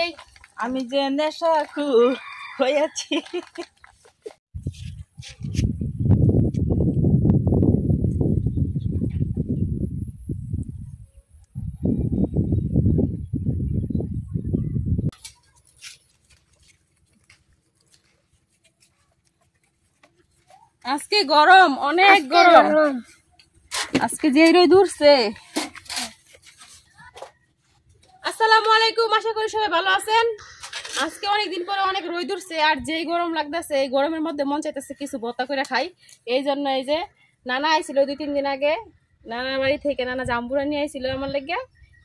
এই আমি যে নেশা হয়েছি। আজকে গরম, অনেক গরম আজকে যে রোদ উঠছে। আসসালামু আলাইকুম, আশা করি সবাই ভালো আছেন। আজকে অনেকদিন পরে অনেক রোদ উঠছে, আর যেই গরম লাগতেছে এই গরমের মধ্যে মন চাইতেছে কিছু ভর্তা করে খাই। এই জন্য এই যে নানা আইছিল 2-3 দিন আগে, নানা বাড়ি থেকে নানা জাম্বুরা নিয়ে আইছিল আমার লেগে।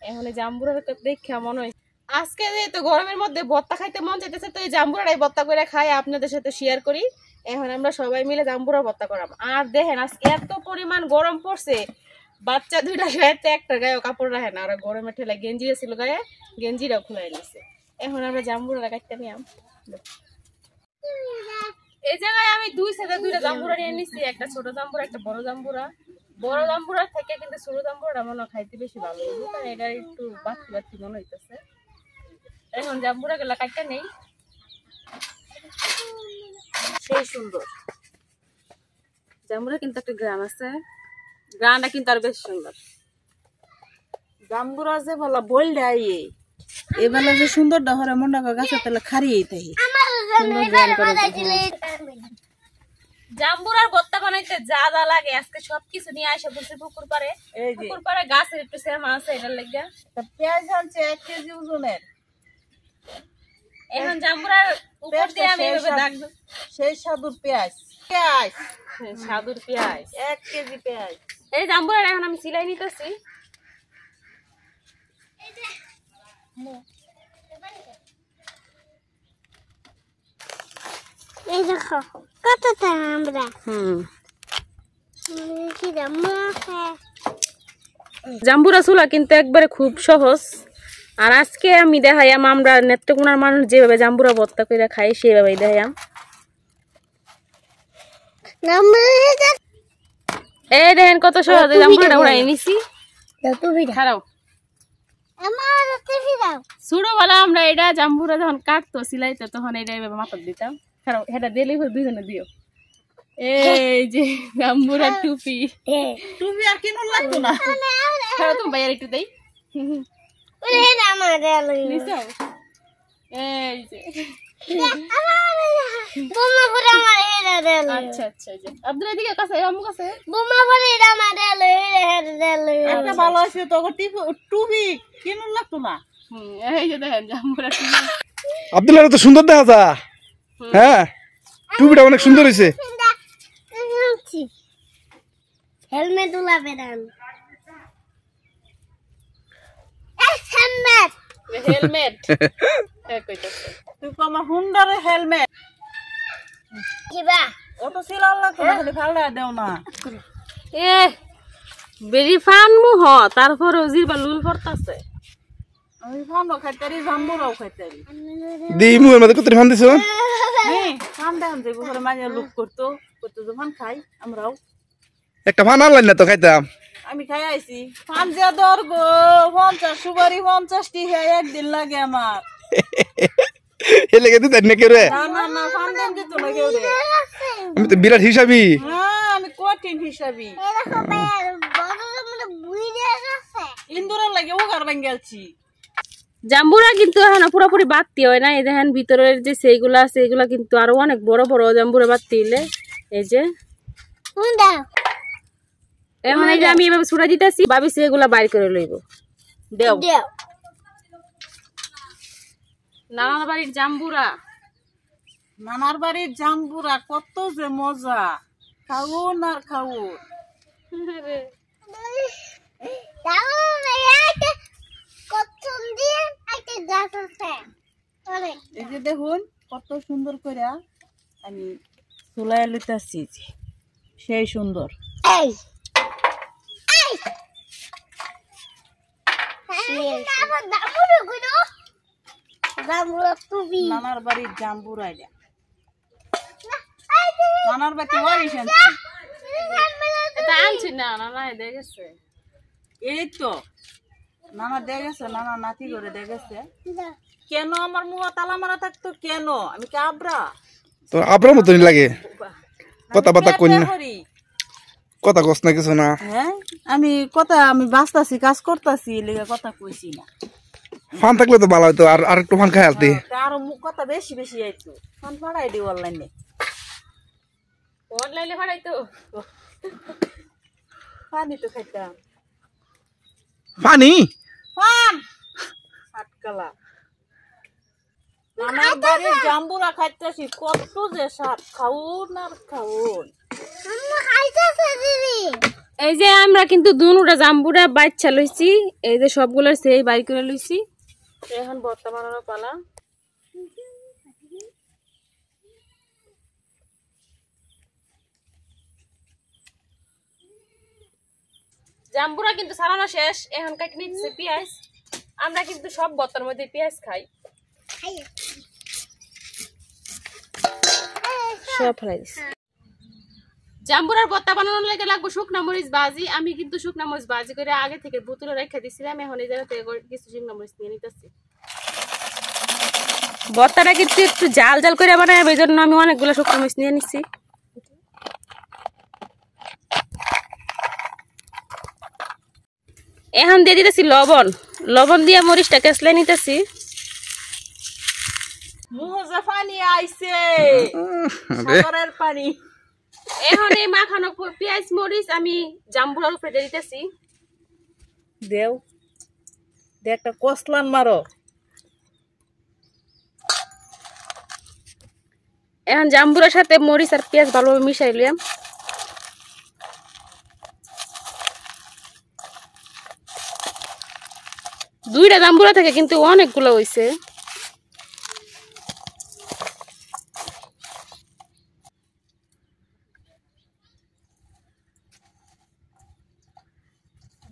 এখন এই জাম্বুরার দেখা মনে হয় আজকে যেহেতু গরমের মধ্যে ভর্তা খাইতে মন চাইতেছে, তো এই জাম্বুরাটাই ভর্তা করে খাই, আপনাদের সাথে শেয়ার করি। এখন আমরা সবাই মিলে জাম্বুরা ভর্তা করাম। আর দেখেন আজকে এত পরিমাণ গরম পড়ছে, বাচ্চা দুইটা গায়েতে একটা গায়ে কাপড় রাখে না, ওরা গরমের ঠেলা গেঞ্জি ছিল গায়ে, গেঞ্জিটাও খুলে নিছে। এখন আমরা জাম্বুরা কাটতে নিলাম। এই জায়গায় আমি দুইটা জাম্বুরা নিয়ে নিছি, একটা ছোট জাম্বুরা একটা বড় জাম্বুরা। বড় জাম্বুরা থেকে কিন্তু ছোট জাম্বুরাটা মনে খাইতে বেশি ভালো লাগে, কারণ এটা একটু বাতি বাতি মনে হইতেছে। এখন জাম্বুরা গুলা কাটতে নেই, সেই সুন্দর জাম্বুরা কিন্তু একটা গ্রাম আছে, গ্রামটা কিন্তু আর বেশ সুন্দর। জাম্বুরা যে বলা বল দেয় এবেলা যে সুন্দর ডহরে মন্ডা গাছের তেলে খারিয়ে তাই জাম্বুরার ভর্তা বানাইতে যা যা লাগে আজকে সবকিছু নিয়ে আসে বলছে পুকুর পাড়ে। পুকুর পাড়ে গাছের একটু সেম আছে, এটার লেগে পেঁয়াজ আনছে 1 কেজি ওজনের। এখন জাম্বুরার উপর দিয়ে আমি এভাবে দাগ দেব, সেই সাদুর পেঁয়াজ সাদুর পেঁয়াজ 1 কেজি পেঁয়াজ। এই জাম্বুরা এখন আমি সিলাই নিতেছি। এই দেখো কত আমরা জাম্বুরা চুলা কিন্তু একবারে খুব সহজ। আর আজকে আমি দেখাইয়াম আমরা নেত্রকোনার মানুষ যেভাবে জাম্বুরা ভর্তা করে খাই সেভাবেই দেখাইয়াম। এই দেখেন কত সহজে জাম্বুরাটা উড়াই নিছি। খারাপ ছোটবেলা আমরা এটা জাম্বুরা যখন কাটতো সিলাইতো তখন এটা এইভাবে মাথার দিতাম। খারাপ এটা দিলেই দুইজনে দিও। এই যে জাম্বুরা টুপি টুপি আর কিনুন লাগতো না, খারাপ তুমি বাইরে একটু দেই। এই যে আচ্ছা আচ্ছা আপনার এদিকে কাছে আমুক আছে ভালো আছে তো টুপি কিনুন লাগতো না। এই যে দেখেন জাম্বুরা টুপি আব্দুল্লাহ তো সুন্দর দেখা যা। হ্যাঁ টুপিটা অনেক সুন্দর হয়েছে। হেলমেট উলাবে না, হেলমেট তুই আমার হুন্ডারে হেলমেট কিবা অত সিলাল লাগতো না, খালি ফালনা দেও না। এ বেরি ফান মুহ তারপরে জিবা লুল পড়তাছে। আমি ফানও খাইতারি জাম্বুরাও খাইতারি দি মুয়ের মধ্যে কত ফান দিছো? ফান দেন যে বছরে মাঝে লুক করতো করতো যে ফান খাই আমরাও। একটা ফান আনলাই না তো খাইতাম। আমি খাই আইছি ফান যে দর গো 50 সুপারি 50 টি হে একদিন লাগে আমার। এ লেগে দিতে না কেউ রে? না না না ফান দেন দিত না কেউ রে। আমি তো বিরাট হিসাবি। হ্যাঁ আমি কঠিন হিসাবি। এরকম বড় বড় বুইরে আছে ইন্দুরের লাগে ওগার বাঙ্গালছি। জাম্বুরা কিন্তু এখন পুরোপুরি বাড়তি হয় না, এই দেখেন ভিতরের যে সেইগুলা আছে এগুলা কিন্তু আরো অনেক বড় বড় জাম্বুরা বাড়তি হইলে। এই যে এখন এই যে আমি এভাবে ছুড়ে দিতেছি, ভাবিছি এগুলা বাইর করে লইব। দেও নানার বাড়ির জাম্বুরা, নানার বাড়ির জাম্বুরা কত যে মজা, খাউন আর খাউন। এই যে দেখুন কত সুন্দর করে আমি চুলাই লইতেছি, সেই সুন্দর। নানার বাড়ির জাম্বুরা, নানার বাড়িতে আনছি না, নানা দেখেছে এই তো নানা দেখেছে, নানা নাতি করে দেখেছে। কেন আমার মুখ তালা মারা থাকতো কেন? আমি কি আবরা? তো আপনার মতনই লাগে, কথা বাতা কই না, করি কথা কস না কিছু না। হ্যাঁ আমি বাঁচতাছি, কাজ করতেছি, লেগে কথা কইছি না। ফান থাকলে তো ভালো হইতো, আর একটু ফান খাই আলতি। আরো মুখ কথা বেশি বেশি আইতো, ফান ফাড়াই দিই অনলাইনে। অনলাইনে ভাড়াইতো পানি তো খাইতাম, পানি ফান আটকালা। নানার বাড়ির জাম্বুরা খাইতেছি, কত যে স্বাদ, খাউন আর খাউন। এই যে আমরা কিন্তু দুনুটা জাম্বুরা বাচ্চা লইছি, এই যে সবগুলো সেই বাই করে লইছি। এখন ভর্তা বানানোর পালা। জাম্বুরা কিন্তু সারানো শেষ, এখন কাটি নিচ্ছে পেঁয়াজ। আমরা কিন্তু সব ভর্তার মধ্যে পেঁয়াজ খাই, সব ফেলাই দিচ্ছি। জাম্বুরার ভর্তা বানানোর লেগে লাগবে শুকনা মরিচ ভাজি। আমি কিন্তু শুকনা মরিচ ভাজি করে আগে থেকে বোতলে রেখে দিছিলাম, এখন এই জায়গা থেকে কিছু শুকনা মরিচ নিয়ে নিতেছি। ভর্তাটা কিন্তু একটু জাল জাল করে বানাই, এই জন্য আমি অনেকগুলো শুকনা মরিচ নিয়ে নিচ্ছি। এখন দিয়ে দিতেছি লবণ, লবণ দিয়ে মরিচটা কেসলে নিতেছি। মুহজে পানি আইছে, সাগরের পানি। এখন এই মাখানো পেঁয়াজ মরিচ আমি জাম্বুরার উপরে দিয়ে দিতেছি। দেও দে একটা কসলান মারো। এখন জাম্বুরার সাথে মরিচ আর পেঁয়াজ ভালোভাবে মিশাই লিয়াম। দুইটা জাম্বুরা থেকে কিন্তু অনেকগুলো হয়েছে।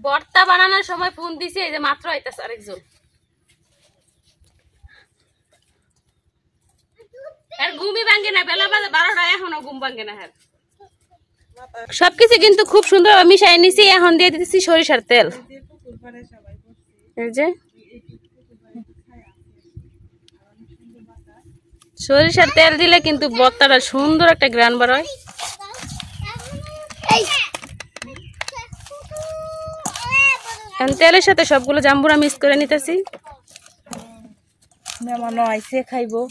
ভর্তা বানানোর সময় ফোন দিছে, এই যে মাত্র আইতাছে আরেকজন। আর ঘুমই ভাঙ্গে না, বেলা বাজে 12টা, এখনো ঘুম ভাঙ্গে না। হ্যাঁ, সবকিছু কিন্তু খুব সুন্দর মিশাই নিছি। এখন দিয়ে দিতেছি সরিষার তেল। এই যে সরিষার তেল দিলে কিন্তু ভর্তাটা সুন্দর একটা গ্রান বার হয়। তেলের সাথে সবগুলো জাম্বুরা মিক্স করে নিতেছি। মেহমান আইছে খাইবো।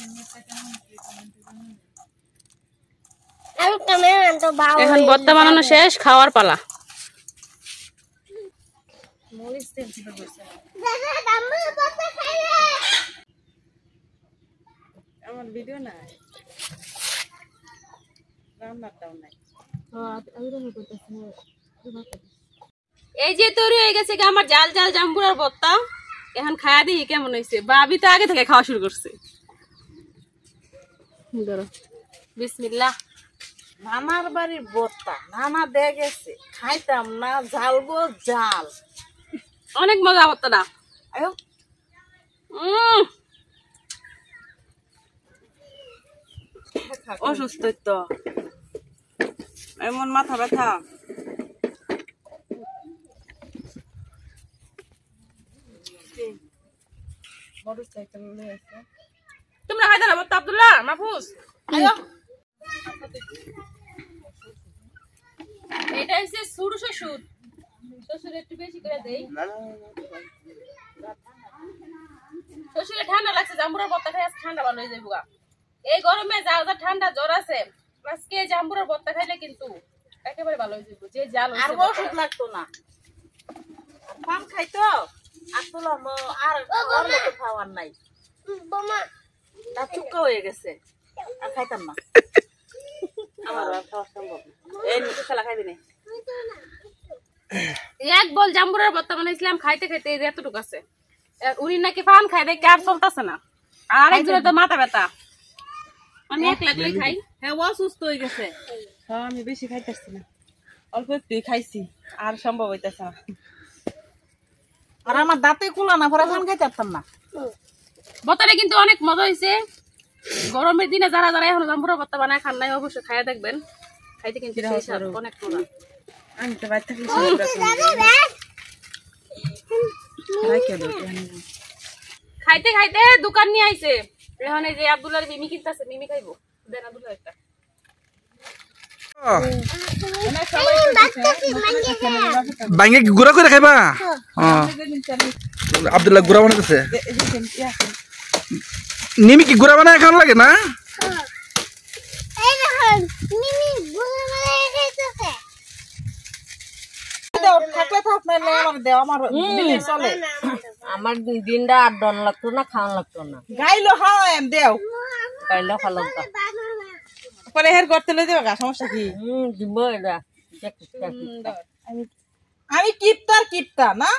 এখন ভর্তা বানানো শেষ, খাওয়ার পালা। আমার ভিডিও নাই, রান্নাটাও নাই। এই যে তৈরি হয়ে গেছে আমার জাল জাল জাম্বুরার ভর্তা। এখন খায়া দিই কেমন হয়েছে। বাবি তো আগে থেকে খাওয়া শুরু করছে। বিসমিল্লাহ। নানার বাড়ির ভর্তা, নানা দেখেছে, খাইতাম না, ঝালবো জাল, অনেক মজা ভর্তাটা। অসুস্থ তো এমন মাথা ব্যথা। তোমরা খাইতে না ভর্তা? আব্দুল্লাহ, মাহফুজ, এটা হচ্ছে সুর শ্বশুর। শ্বশুর একটু বেশি করে দেই। শ্বশুরে ঠান্ডা লাগছে, জাম্বুরার ভর্তা খাই আজকে ঠান্ডা ভালো হয়ে যাবো। এই গরমে যা যা ঠান্ডা জ্বর আছে, আজকে জাম্বুরার ভর্তা খাইলে কিন্তু একেবারে ভালো হয়ে যাবো। যে জাল আর ওষুধ লাগতো না, পান খাইতো আসলাম আর খাওয়ার নাই, চুক্কা হয়ে গেছে, আর খাইতাম না। আমার খাওয়া সম্ভব না। এই নিচে খেলা খাইবি না। এক বল জাম্বুরার ভর্তা বানাইছিলাম, খাইতে খাইতে এই যে এতটুকু আছে। উনি নাকি পান খাই দেখে আর চলতেছে না, আর আরেকজনের তো মাথা ব্যথা। আমি এক লাগলে খাই। হ্যাঁ, অসুস্থ হয়ে গেছে। হ্যাঁ, আমি বেশি খাইতেছি না, অল্প একটু খাইছি, আর সম্ভব হইতেছে না। আর আমার দাঁতে কুলা না, পরে খান খাইতে পারতাম না। ভর্তাটা কিন্তু অনেক মজা হয়েছে। গরমের দিনে যারা যারা এখন জাম্বুরার ভর্তা বানায় খান নাই, অবশ্যই খাইয়া দেখবেন। খাইতে কিন্তু অনেক মজা। আমি তো বাইরে থাকলে রাইখা দাও এখানে। খাইতে খাইতে দোকান নিয়ে আইছে এখন এই যে আব্দুল্লাহর মিমি কিনতেছে মিমি খাইবো দেন আব্দুল্লাহ একটা এনে সবাই বাইঙ্গে গুড়া করে খাইবা আব্দুল্লাহ গুড়া বানাইতেছে নিমি কি গুড়া বানায় খাওয়া লাগে না এই দেখুন মিমি গুলো মেরে খাইতেছে দাও থাকলে থাক না আমার দেও আমার দিলে চলে আমার দিনটা আর ডন লাগতো না খাওয়ান লাগতো না গাইলো হাও এম দেও কাইলে খালাম তা পরে হের করতে লই দেবা সমস্যা কি দিব এটা আমি কিপতা না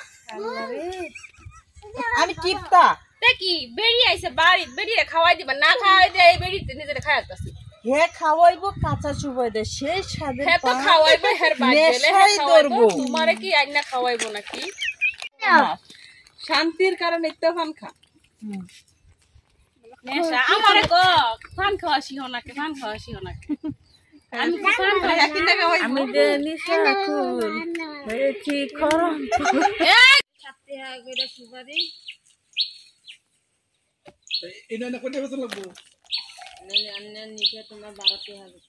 আমি কিপতা দেখি বেরিয়ে আইছে বাড়ি বেরিয়ে খাওয়াই দিবা না খাওয়াই দিয়ে এই বেরিতে নিজেরা খাওয়াইতাছে হে খাওয়াইবো কাঁচা চুবাই দে সেই স্বাদের হ্যাঁ তো খাওয়াইবো হের বাড়ি গেলে নেশাই ধরবো। তোমারে কি আইনা খাওয়াইবো নাকি শান্তির কারণে ইত্তেফান খা নেশা আমারে গো পান খাওয়া শিহনাকে পান খাওয়া শিহনাকে আমি কি পান খাওয়া কিনা খাওয়াইবো আমি যে নিশা খুল হয়েছি খরম এই ছাত্তে হা কইরা সুপারি নিচে তোমার 12 তে হবে